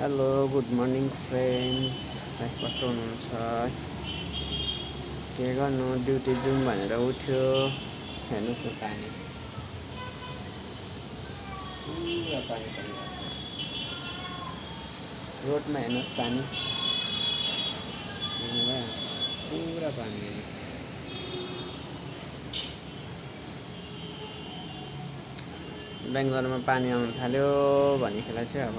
Hello good morning friends. कस्तो हुनुहुन्छ? के गर्नु, ड्युटी जाउँ भनेर उठ्यो। हेर्नुहोस् न पानी, पुरा पानी परिरहेको छ रोडमा। हेर्नुहोस् पानी पुरा पानी। बेङ्गलोरमा पानी आउनु थाल्यो भनेदेखिलाई चाहिँ अब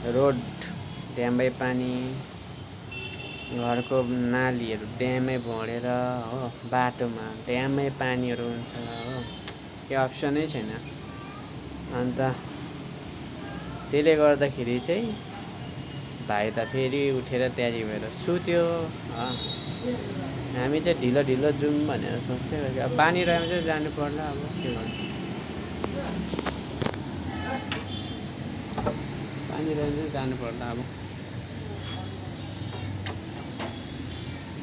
रोड ड्यामै पानी, घरको नालीहरू ड्यामै बढेर हो, बाटोमा ड्यामै पानीहरू हुन्छ हो, केही अप्सनै छैन। अन्त त्यसले गर्दाखेरि चाहिँ भाइ त फेरि उठेर तयारी भएर सुत्यो। हामी चाहिँ ढिलो ढिलो जाउँ भनेर सोच्थ्यो। अब पानी रहेमा चाहिँ जानु पर्ला, अब के गर्नु। पानी रहेमा चाहिँ जानु पर्ला अब।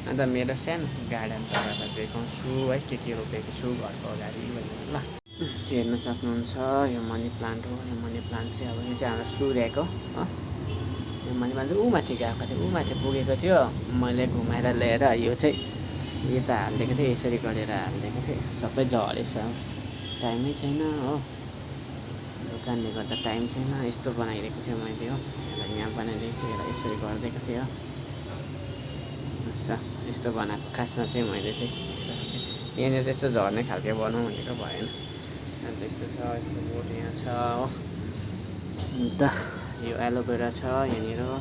अन्त मेरो सानो गार्डन तपाईँलाई देखाउँछु है, के रोपेको छु घरको अगाडि भनेर। ल हेर्न सक्नुहुन्छ, यो मनी प्लान्ट हो। यो मनी प्लान्ट चाहिँ अब यो चाहिँ हाम्रो सूर्यको हो। यो मनी प्लान्ट चाहिँ माथि गएको थियो, माथि पुगेको थियो। मैले घुमाएर ल्याएर यो चाहिँ यता हालिदिएको थिएँ, यसरी गरेर हालिदिएको थिएँ। सबै झरेछ, टाइमै छैन हो, दोकानले गर्दा टाइम छैन। यस्तो बनाइदिएको थियो मैले हो, यहाँ बनाइदिएको थिएँ, यसरी गरिदिएको थिएँ हो। यस्तो बनाएको खासमा चाहिँ मैले चाहिँ यहाँनिर चाहिँ यस्तो झर्ने खालको बनाउँ भनेको भएन। अन्त यस्तो छ, यसको बोट यहाँ छ हो। अन्त यो एलोभेरा छ यहाँनिर हो,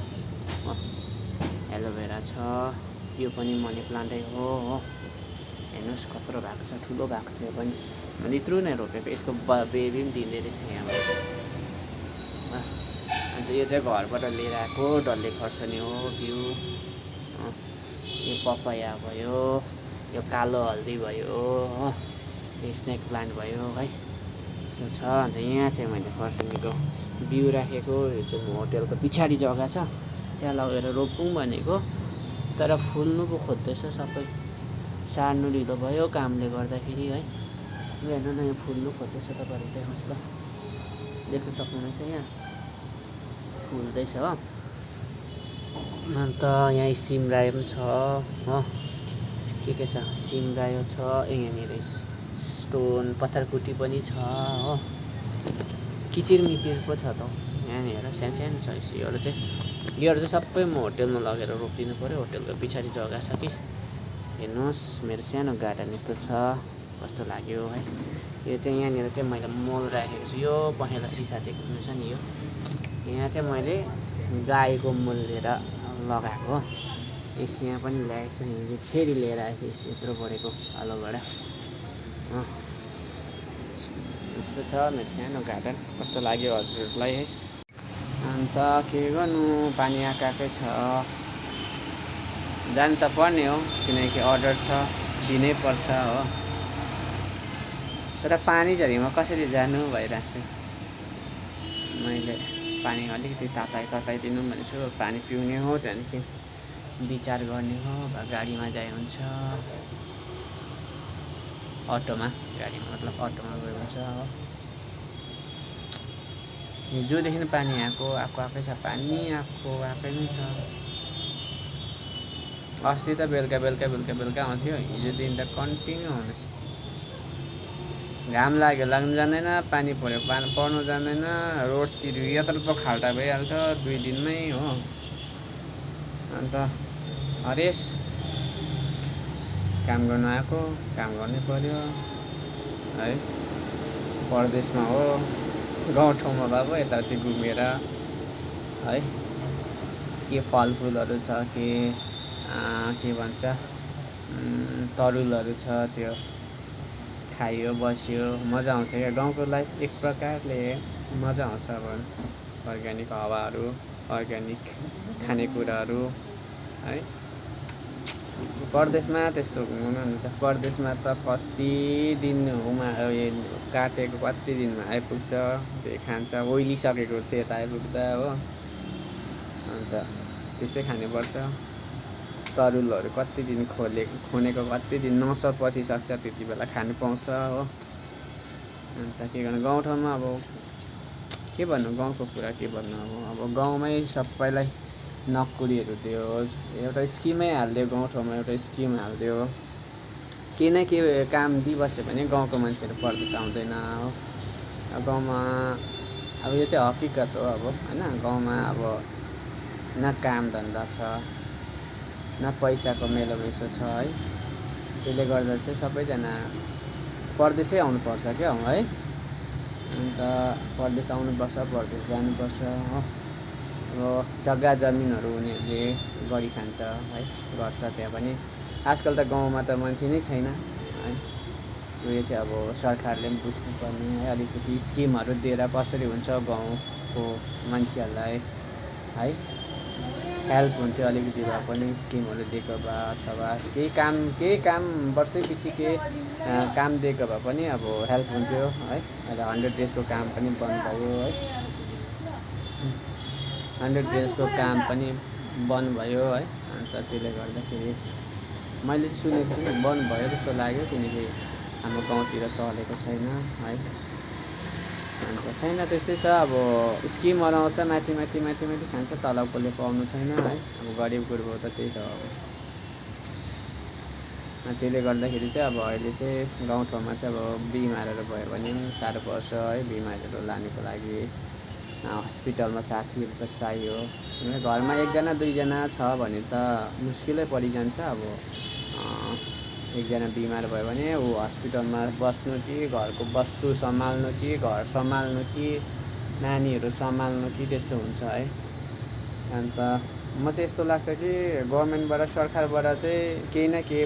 एलोभेरा छ। यो पनि मनी प्लान्टै हो। हेर्नुहोस् कत्रो भएको छ, ठुलो भएको छ। यो पनि मैले यत्रो नै रोपेको, यसको बेबी पनि दिँदै रहेछ यहाँ। अन्त यो चाहिँ घरबाट लिएर आएको डल्ले खोर्सानी हो, बिउ। यो पपाया भयो, यो कालो हल्दी भयो हो, यो स्नेक प्लान्ट भयो है, यस्तो छ। अन्त यहाँ चाहिँ मैले खोर्सानीको बिउ राखेको। यो चाहिँ होटेलको पछाडि जग्गा छ, त्यहाँ लगेर रोपौँ भनेको, तर फुल्नु पो खोज्दैछ सबै। सार्नु ढिलो भयो कामले गर्दाखेरि है। हेर्नु न, यो फुल्नु खोज्दैछ, तपाईँहरू देख्नुहोस् ल, देख्न सक्नुहुनेछ, यहाँ फुल्दैछ हो। अन्त यहाँ सिमरायो पनि छ हो, के छ, सिमरायो छ। यहाँनिर स्टोन पत्थरकुटी पनि छ हो, किचिरमिचिर पो छ त यहाँनिर, सानो छ। योहरू चाहिँ सबै म होटेलमा लगेर रोपिदिनु पऱ्यो। होटेलको पछाडि जग्गा छ कि। हेर्नुहोस् मेरो सानो गार्डन यस्तो छ, कस्तो लाग्यो है। यो चाहिँ यहाँनिर चाहिँ मैले मल राखेको छु। यो पहेँलो सिसा देख्नु छ नि, यो यहाँ चाहिँ मैले गाईको मल लिएर लगाएको। यस यहाँ पनि ल्याएछ, हिजो फेरि लिएर आएछ यस यत्रो बढेको आलुबाट। यस्तो छ मेरो सानो गार्डन। कस्तो लाग्यो हजुरहरूलाई है? अन्त के गर्नु, पानी आएकै छ, जानु त पर्ने हो, किनकि अर्डर छ, दिनै पर्छ हो। तर पानी झरीमा कसरी जानु भइरहेको छु। मैले पानी अलिकति तताइदिनु भनेको छु। पानी पिउने हो, त्यहाँदेखि विचार गर्ने हो, गाडीमा जाइ हुन्छ, अटोमा, गाडीमा मतलब अटोमा गयो हुन्छ हो। हिजोदेखि पानी आएकै छ, पानी आएकै नै छ। अस्ति त बेलुका आउँथ्यो, हिजोदेखि त कन्टिन्यू हुँदैछ। घाम लाग्यो लाग्नु जान्दैन, पानी पऱ्यो पर्नु जान्दैन। रोडतिर यत्रो त खाल्टा भइहाल्छ 2 दिनमै हो। अन्त हरेस काम गर्नु आएको, काम गर्नै पर्यो है। परदेशमा हो, गाउँठाउँमा भए पो यताउति घुमेर है, के फलफुलहरू छ, के भन्छ तरुलहरू छ, त्यो खायो बस्यो, मजा आउँछ क्या। गाउँको लाइफ एक प्रकारले मजा आउँछ। अब अर्ग्यानिक हावाहरू, अर्ग्यानिक खानेकुराहरू है। परदेशमा त्यस्तो हुँदैन नि त। परदेशमा त कति दिन काटेको कति दिनमा आइपुग्छ, त्यही खान्छ, ओइलिसकेको चाहिँ यता आइपुग्दा हो। अन्त त्यस्तै खानुपर्छ। तरुलहरू कति दिन खोनेको कति दिन 9 सौ पसिसक्छ, त्यति बेला खानु पाउँछ हो। अन्त के गर्नु, गाउँठाउँमा अब के भन्नु गाउँको कुरा के भन्नु अब गाउँमै सबैलाई नक्कुरीहरू दियो, एउटा स्किमै हालिदियो, गाउँठाउँमा एउटा स्किम हालिदियो, केही न केही काम दिइबस्यो भने गाउँको मान्छेहरू परदेश आउँदैन हो। गाउँमा अब यो चाहिँ हकिकत हो अब होइन। गाउँमा अब न काम धन्दा छ न पैसाको मेलोमेसो छ है। त्यसले गर्दा चाहिँ सबैजना परदेशै आउनुपर्छ क्या है। अन्त परदेश आउनुपर्छ, परदेश जानुपर्छ हो। अब जग्गा जमिनहरू उनीहरूले गरिखान्छ है, गर्छ त्यहाँ पनि। आजकल त गाउँमा त मान्छे नै छैन है। यो चाहिँ अब सरकारले पनि बुझ्नुपर्ने है, अलिकति स्किमहरू दिएर कसरी हुन्छ गाउँको मान्छेहरूलाई है, हेल्प हुन्थ्यो अलिकति भए पनि। स्किमहरू दिएको भए अथवा केही काम वर्षै पछि केही काम दिएको भए पनि अब हेल्प हुन्थ्यो है। अहिले 100 डेजको काम पनि बन्द भयो है, 100 डेजको काम पनि बन्द भयो है। अन्त त्यसले गर्दाखेरि मैले सुनेको थिएँ बन्द भयो जस्तो लाग्यो, किनकि हाम्रो गाउँतिर चलेको छैन है। अन्त छैन, त्यस्तै छ अब। स्किमहरू आउँछ, माथि खान्छ, तलब कसले पाउनु छैन है। अब गरिब गुरुबा त त्यही त हो। त्यसले गर्दाखेरि चाहिँ अब अहिले चाहिँ गाउँठाउँमा चाहिँ अब बिमारहरू भयो भने पनि साह्रो पर्छ है। बिमारहरू लानुको लागि हस्पिटलमा साथीहरू त चाहियो। घरमा 1जना 2जना छ भने त मुस्किलै परिजान्छ। अब एकजना बिमार भयो भने ऊ हस्पिटलमा बस्नु कि घरको वस्तु सम्हाल्नु कि घर सम्हाल्नु कि नानीहरू सम्हाल्नु कि त्यस्तो हुन्छ है। अन्त म चाहिँ यस्तो लाग्छ कि गभर्मेन्टबाट, सरकारबाट चाहिँ केही न केही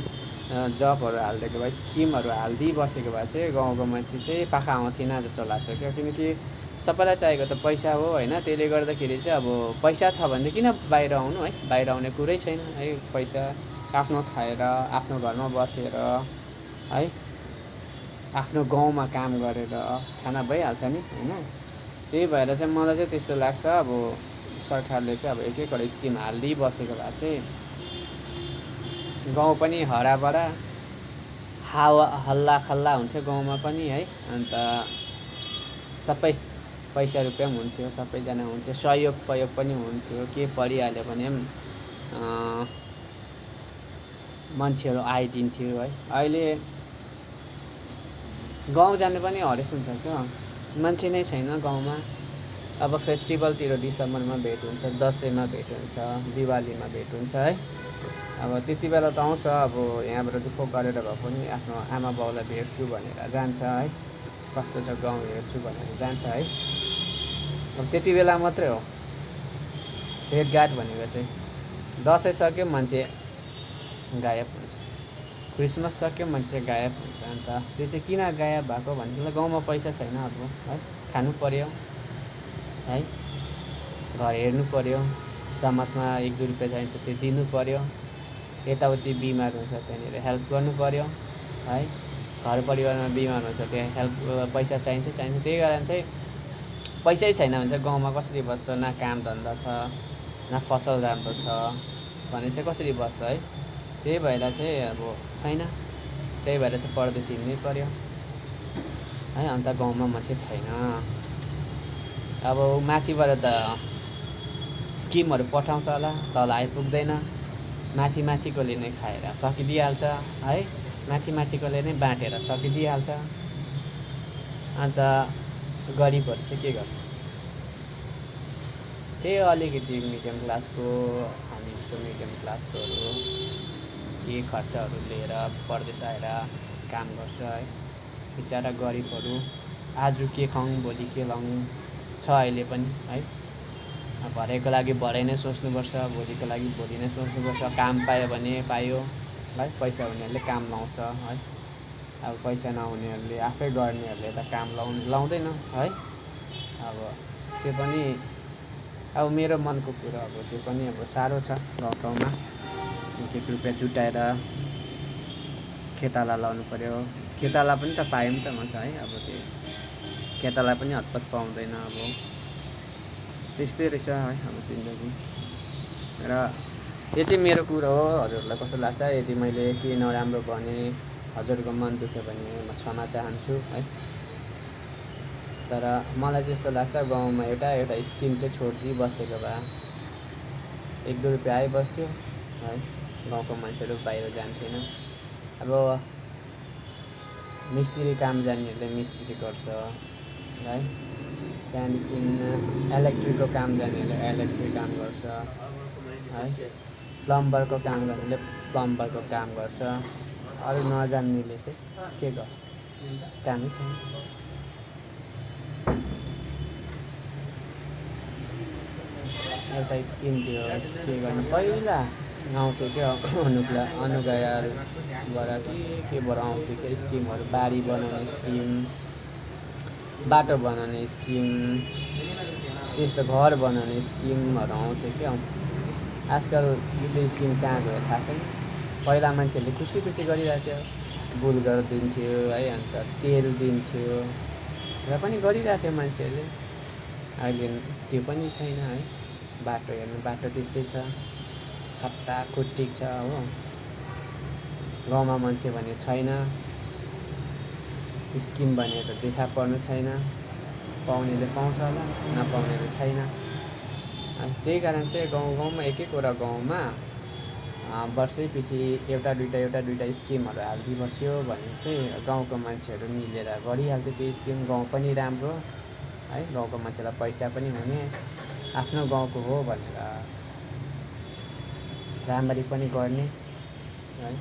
जबहरू हालिदिएको भए, स्किमहरू हालिदिइबसेको भए चाहिँ गाउँको मान्छे चाहिँ पाखा आउँथिन जस्तो लाग्छ क्या। किनकि सबैलाई चाहिएको त पैसा हो होइन। त्यसले गर्दाखेरि चाहिँ अब पैसा छ भने किन बाहिर आउनु है। बाहिर आउने कुरै छैन है। पैसा आफ्नो खाएर आफ्नो घरमा बसेर है, आफ्नो गाउँमा काम गरेर खाना भइहाल्छ नि होइन। त्यही भएर चाहिँ मलाई चाहिँ त्यस्तो लाग्छ। अब सरकारले चाहिँ अब एक एकवटा स्किम हालिदिइबसेको भए चाहिँ गाउँ पनि हराभरा, हावा हल्ला खल्ला हुन्थ्यो गाउँमा पनि है। अन्त सबै पैसा रुपियाँ पनि हुन्थ्यो, सबैजना हुन्थ्यो, सहयोग पनि हुन्थ्यो। के परिहाल्यो भने पनि मान्छेहरू आइदिन्थ्यो है। अहिले गाउँ जानु पनि हरेस हुन्छ क्या, मान्छे नै छैन गाउँमा। अब फेस्टिभलतिर डिसेम्बरमा भेट हुन्छ, दसैँमा भेट हुन्छ, दिवालीमा भेट हुन्छ है। अब त्यति बेला त आउँछ, अब यहाँबाट दुःख गरेर भए पनि आफ्नो आमा बाउलाई भेट्छु भनेर जान्छ है। कस्तो छ गाउँ हेर्छु भनेर जान्छ है। अब त्यति बेला मात्रै हो भेटघाट भनेको चाहिँ। दसैँ सक्यो मान्छे गायब हुन्छ, क्रिसमस सक्यो मान्छे गायब हुन्छ। अन्त त्यो चाहिँ किन गायब भएको भन्दा गाउँमा पैसा छैन अब है। खानु पर्यो है, घर हेर्नु पर्यो, समाजमा 1-2 रुपियाँ चाहिन्छ त्यो दिनु पर्यो, यताउति बिमार हुन्छ त्यहाँनिर हेल्प गर्नु पर्यो है। घर परिवारमा बिमार हुन्छ त्यहाँ हेल्प पैसा चाहिन्छ। त्यही कारण चाहिँ पैसै छैन भने चाहिँ गाउँमा कसरी बस्छ। न काम धन्दा छ, न फसल राम्रो छ भने चाहिँ कसरी बस्छ है। त्यही भएर चाहिँ अब छैन, त्यही भएर चाहिँ परदेश हिँड्नै पर्यो है। अन्त गाउँमा मान्छे छैन। अब माथिबाट त स्किमहरू पठाउँछ होला, तल आइपुग्दैन। माथिकोले नै खाएर सकिदिइहाल्छ है, माथिकोले नै बाँटेर सकिदिइहाल्छ। अन्त गरिबहरू चाहिँ के गर्छ, त्यही अलिकति मिडियम क्लासको, हामी जस्तो मिडियम क्लासकोहरू केही खर्चहरू लिएर परदेश आएर काम गर्छ है। बिचरा गरिबहरू आज के खाउँ भोलि के लाउँ छ अहिले पनि है। भरेको लागि भरे नै सोच्नुपर्छ, भोलिको लागि भोलि नै सोच्नुपर्छ। काम पायो भने पायो है, पैसा हुनेहरूले काम लाउँछ है। अब पैसा नहुनेहरूले, आफै गर्नेहरूले त काम लाउँदैन है। अब त्यो पनि अब मेरो मनको कुरा, अब त्यो पनि अब साह्रो छ गाउँठाउँमा। 1 रुपियाँ जुटाएर खेताला लाउनु पर्यो। खेताला पनि त पाए पनि त मजा है। अब त्यो खेताला पनि हतपत पाउँदैन। अब त्यस्तै रहेछ है अब जिन्दगी। र यो चाहिँ मेरो कुरा हो, हजुरहरूलाई कस्तो लाग्छ? यदि मैले केही नराम्रो भने, हजुरको मन दुख्यो भने म क्षमा चाहन्छु है। तर मलाई चाहिँ यस्तो लाग्छ गाउँमा एउटा स्किम चाहिँ छोडिदिई बसेको भए 1-2 रुपियाँ आइबस्थ्यो है, गाउँको मान्छेहरू बाहिर जान्थेन। अब मिस्त्री काम जान्नेहरूले मिस्त्री गर्छ है, त्यहाँदेखि इलेक्ट्रिकको काम जान्नेहरूले इलेक्ट्रिक काम गर्छ है, प्लम्बरको काम गर्नेले प्लम्बरको काम गर्छ। अरू नजान्नेले चाहिँ के गर्छ, कामै छैन। एउटा स्किम दियो, के गर्नु पहिला आउँथ्यो क्या अनुगयाबाट केबाट आउँथ्यो क्या स्किमहरू, बारी बनाउने स्किम, बाटो बनाउने स्किम, त्यस्तो घर बनाउने स्किमहरू आउँथ्यो क्या। आजकल यो स्किम कहाँ गयो थाहा छैन। पहिला मान्छेहरूले खुसी गरिरहेको थियो, बुलगर दिन्थ्यो है, अन्त तेल दिन्थ्यो र पनि गरिरहेको थियो मान्छेहरूले। अहिले त्यो पनि छैन है। बाटो हेर्नु, बाटो त्यस्तै छ, खट्टा खुट्टिक छ हो। गाउँमा मान्छे भने छैन, स्किम भने त देखा पर्नु छैन, पाउनेले पाउँछ होला, नपाउनेले छैन। त्यही कारण चाहिँ गाउँमा एक-एकवटा गाउँमा वर्षैपछि एउटा दुईटा स्किमहरू हालिदिइबस्यो भने चाहिँ गाउँको मान्छेहरू मिलेर गरिहाल्थ्यो त्यो स्किम। गाउँ पनि राम्रो है, गाउँको मान्छेलाई पैसा पनि हुने, आफ्नो गाउँको हो भनेर राम्ररी पनि गर्ने है।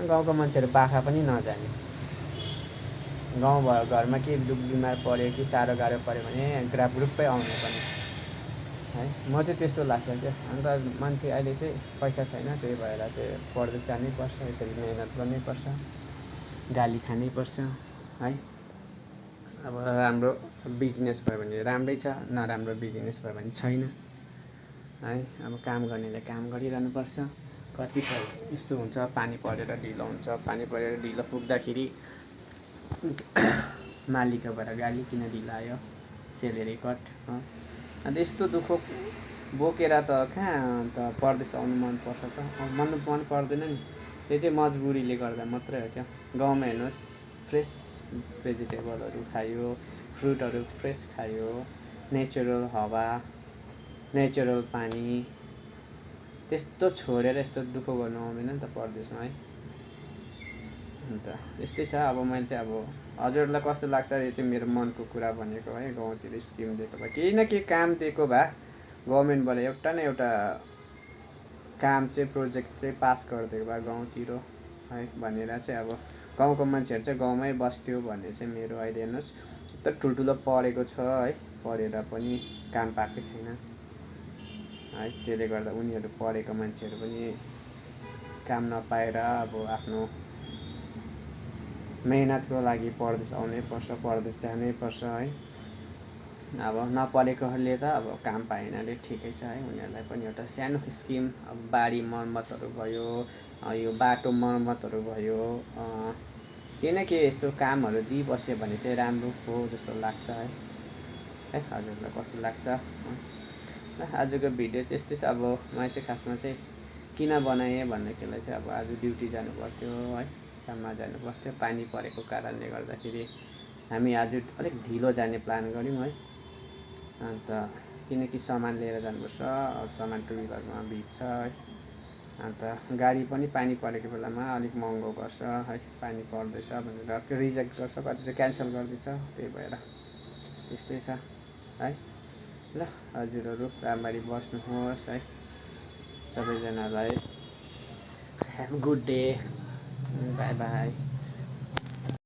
गाउँको मान्छेहरू पाखा पनि नजाने, घरमा के दुःख बिमार पऱ्यो कि साह्रो गाह्रो पऱ्यो भने ग्रुपै आउने पनि है। म चाहिँ त्यस्तो लाग्छ क्या। अन्त मान्छे अहिले चाहिँ पैसा छैन, त्यही भएर चाहिँ परदेश जानै पर्छ, यसरी मेहनत गर्नै पर्छ, गाली खानै पर्छ है। अब राम्रो बिजनेस भयो भने राम्रै छ, नराम्रो बिजनेस भयो भने छैन है। अब काम गर्नेले काम गरिरहनु पर्छ। कतिपय यस्तो हुन्छ, पानी परेर ढिलो हुन्छ, पानी परेर ढिलो पुग्दाखेरि मालिकबाट गाली किन ढिलो आयो, सेलेरी कट। अन्त यस्तो दुःख बोकेर त कहाँ त परदेश आउनु मनपर्छ त, मन पर्दैन नि। त्यो चाहिँ मजबुरीले गर्दा मात्रै हो क्या। गाउँमा हेर्नुहोस्, फ्रेस भेजिटेबलहरू खायो, फ्रुटहरू फ्रेस खायो, नेचुरल हावा, नेचुरल पानी, त्यस्तो छोडेर यस्तो दुःख गर्नु आउँदैन नि त परदेशमा है। अन्त यस्तै छ। अब मैले चाहिँ अब हजुरहरूलाई कस्तो लाग्छ, यो चाहिँ मेरो मनको कुरा भनेको है। गाउँतिर स्किम दिएको भए, केही न केही काम दिएको भए, गभर्मेन्टबाट एउटा न एउटा काम चाहिँ प्रोजेक्ट चाहिँ पास गरिदिएको भए गाउँतिर है भनेर चाहिँ अब गाउँको मान्छेहरू चाहिँ गाउँमै बस्थ्यो भन्ने चाहिँ मेरो। अहिले हेर्नुहोस्, यत्रो ठुल्ठुलो पढेको छ है, पढेर पनि काम पाएकै छैन है। त्यसले गर्दा उनीहरू पढेको मान्छेहरू पनि काम नपाएर अब आफ्नो मेहनतको लागि परदेश आउनै पर्छ, परदेश जानै पर्छ है। अब नपढेकोहरूले त अब काम पाएनले ठिकै छ है, उनीहरूलाई पनि एउटा सानो स्किम, अब बारी मर्मतहरू भयो, यो बाटो मर्मतहरू भयो, केही न केही यस्तो कामहरू दिइबस्यो भने चाहिँ राम्रो हो जस्तो लाग्छ है। हजुरलाई कस्तो लाग्छ? आजको भिडियो चाहिँ यस्तै छ। अब मैले चाहिँ खासमा चाहिँ किन बनाएँ भन्दाखेरिलाई चाहिँ अब आज ड्युटी जानु पर्थ्यो है, काममा जानु पर्थ्यो। पानी परेको कारणले गर्दाखेरि हामी आज अलिक ढिलो जाने प्लान गऱ्यौँ है। अन्त किनकि सामान लिएर जानुपर्छ, सामान टु व्हिलरमा भिज्छ है। अन्त गाडी पनि पानी परेको बेलामा अलिक महँगो गर्छ है, पानी पर्दैछ भनेर रिजेक्ट गर्छ, कति चाहिँ क्यान्सल गरिदिन्छ। त्यही भएर त्यस्तै छ है। ल हजुरहरू राम्ररी बस्नुहोस् है। सबैजनालाई have good day, by by.